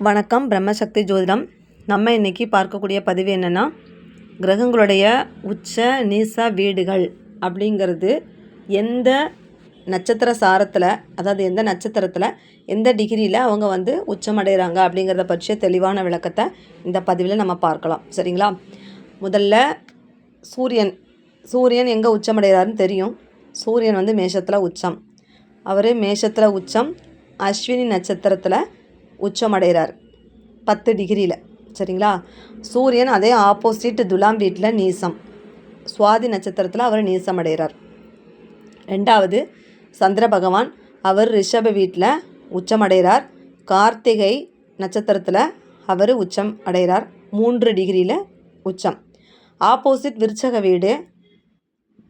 வணக்கம். பிரம்மசக்தி ஜோதிடம். நம்ம இன்றைக்கி பார்க்கக்கூடிய பதிவு என்னென்னா, கிரகங்களுடைய உச்ச நீச வீடுகள் அப்படிங்கிறது எந்த நட்சத்திர சாரத்தில், அதாவது எந்த நட்சத்திரத்தில் எந்த டிகிரியில் அவங்க உச்சமடைகிறாங்க அப்படிங்கிறத பற்றிய தெளிவான விளக்கத்தை இந்த பதிவில் நம்ம பார்க்கலாம். சரிங்களா? முதல்ல சூரியன் எங்கே உச்சமடைகிறாருன்னு தெரியும். சூரியன் மேஷத்தில் உச்சம். அவர் மேஷத்தில் உச்சம், அஸ்வினி நட்சத்திரத்தில் உச்சமடைகிறார் 10 டிகிரியில். சரிங்களா? சூரியன் அதே ஆப்போசிட் துலாம் வீட்டில் நீசம், சுவாதி நட்சத்திரத்தில் அவர் நீசம் அடைகிறார். ரெண்டாவது சந்திர பகவான், அவர் ரிஷப வீட்டில் உச்சமடைகிறார். கார்த்திகை நட்சத்திரத்தில் அவர் உச்சம் அடைகிறார், 3 டிகிரியில் உச்சம். ஆப்போசிட் விருச்சக வீடு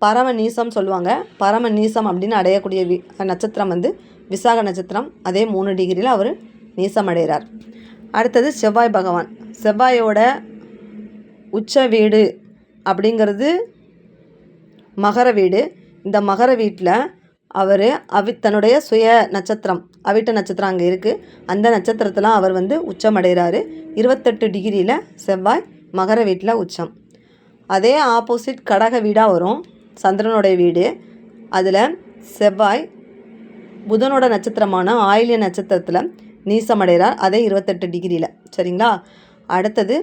பரம நீசம் சொல்லுவாங்க. பரம நீசம் அப்படின்னு அடையக்கூடிய நட்சத்திரம் விசாக நட்சத்திரம், அதே 3 டிகிரியில் அவர் நீசம் அடைகிறார். அடுத்தது செவ்வாய் பகவான். செவ்வாயோட உச்ச வீடு அப்படிங்கிறது மகர வீடு. இந்த மகர வீட்டில் அவர் தன்னுடைய சுய நட்சத்திரம் அவிட்ட நட்சத்திரம் அங்கே இருக்குது. அந்த நட்சத்திரத்தில் அவர் உச்சமடைகிறாரு. 28 டிகிரியில் செவ்வாய் மகர வீட்டில் உச்சம். அதே ஆப்போசிட் கடக வீடாக வரும், சந்திரனுடைய வீடு. அதில் செவ்வாய் புதனோட நட்சத்திரமான ஆயில்ய நட்சத்திரத்தில் நீசமடைகிறார், அதே 28 டிகிரியில். சரிங்களா? அடுத்தது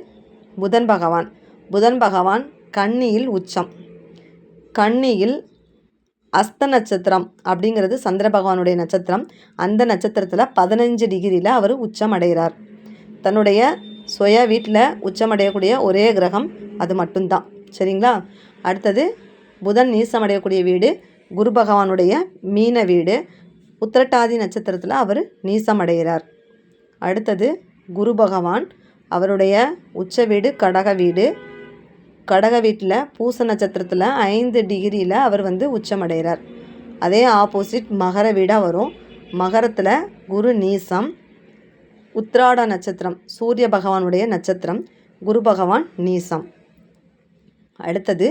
புதன் பகவான் கன்னியில் உச்சம். கன்னியில் அஸ்த நட்சத்திரம் அப்படிங்கிறது சந்திர பகவானுடைய நட்சத்திரம். அந்த நட்சத்திரத்தில் 15 டிகிரியில் அவர் உச்சம் அடைகிறார். தன்னுடைய சுய வீட்டில் உச்சமடையக்கூடிய ஒரே கிரகம் அது மட்டும்தான். சரிங்களா? அடுத்தது புதன் நீசமடையக்கூடிய வீடு குரு பகவானுடைய மீன வீடு. உத்திரட்டாதி நட்சத்திரத்தில் அவர் நீசம் அடைகிறார். அடுத்தது குரு பகவான், அவருடைய உச்ச வீடு கடக வீடு. கடக வீட்டில் பூச நட்சத்திரத்தில் 5 டிகிரியில் அவர் உச்சமடைகிறார். அதே ஆப்போசிட் மகர வீடாக வரும். மகரத்தில் குரு நீசம். உத்திராட நட்சத்திரம் சூரிய பகவானுடைய நட்சத்திரம், குரு பகவான் நீசம். அடுத்தது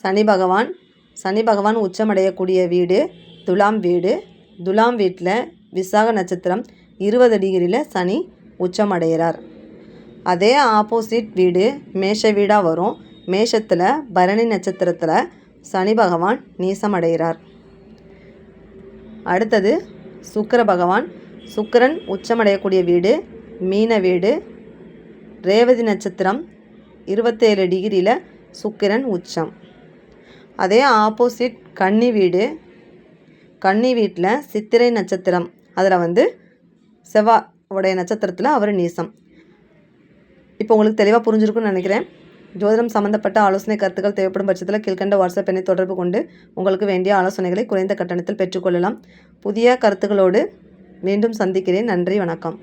சனி பகவான் உச்சமடையக்கூடிய வீடு துலாம் வீடு. துலாம் வீட்டில் விசாக நட்சத்திரம் 20 டிகிரியில் சனி உச்சமடைகிறார். அதே ஆப்போசிட் வீடு மேஷ வீடாக வரும். மேஷத்தில் பரணி நட்சத்திரத்தில் சனி பகவான் நீசமடைகிறார். அடுத்தது சுக்கிர பகவான். சுக்கிரன் உச்சமடையக்கூடிய வீடு மீன வீடு. ரேவதி நட்சத்திரம் 27 டிகிரியில் சுக்கிரன் உச்சம். அதே ஆப்போசிட் கன்னி வீடு. கன்னி வீட்டில் சித்திரை நட்சத்திரம், அதில் செவ்வாய் நட்சத்திரத்தில் அவர் நீசம். இப்போ உங்களுக்கு தெளிவாக புரிஞ்சிருக்குன்னு நினைக்கிறேன். ஜோதிடம் சம்மந்தப்பட்ட ஆலோசனை கருத்துக்கள் தேவைப்படும் பட்சத்தில் கீழ்கண்ட வாட்ஸ்அப் எண்ணை தொடர்பு கொண்டு உங்களுக்கு வேண்டிய ஆலோசனைகளை குறைந்த கட்டணத்தில் பெற்றுக்கொள்ளலாம். புதிய கருத்துக்களோடு மீண்டும் சந்திக்கிறேன். நன்றி, வணக்கம்.